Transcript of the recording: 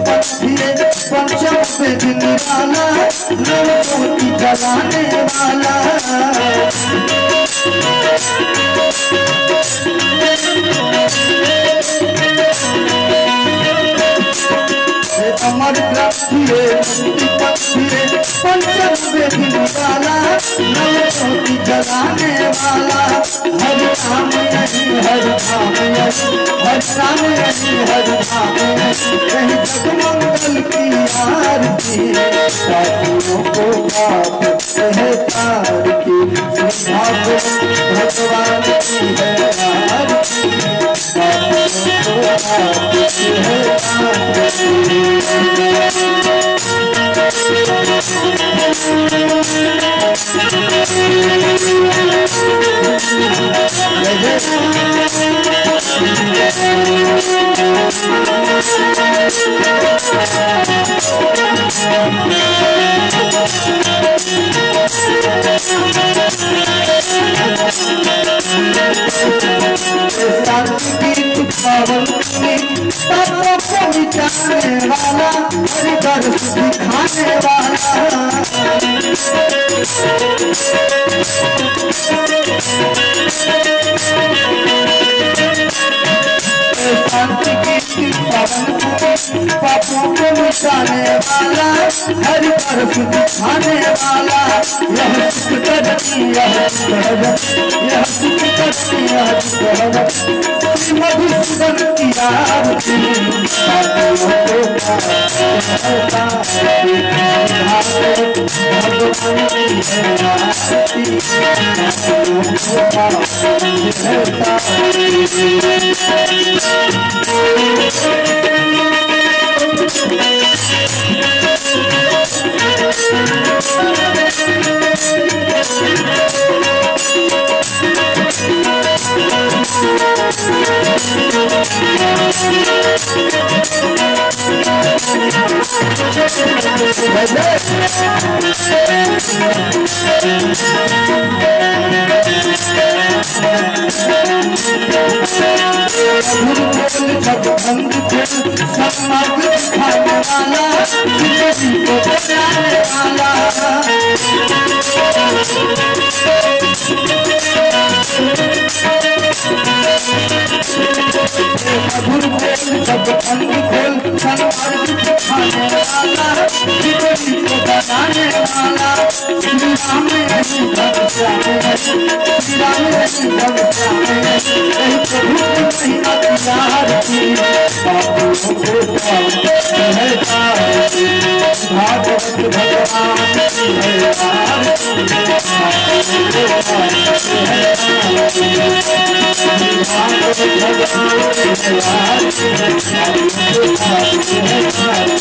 फिरे पंचम पे दिन वाला नवज्योति जलाने वाला अमर ग्रंथिये मुक्ति पंथिये पंचम पे दिन वाला नवज्योति जलाने वाला हर नाम नहीं हर नाम नहीं हर नाम नहीं हर नाम नहीं कहीं जगमंगल की आरती साथियों को बात है तार की भगवान की है आरती साथियों को बात है तार पापों को मिटाने वाला हरि दर्श दिखाने वाला शांति की पावन पापों को मिटाने वाला हरि दर्श दिखाने वाला यह सुख करती यह सुख करती यह मधुसूदन की आरती भगवान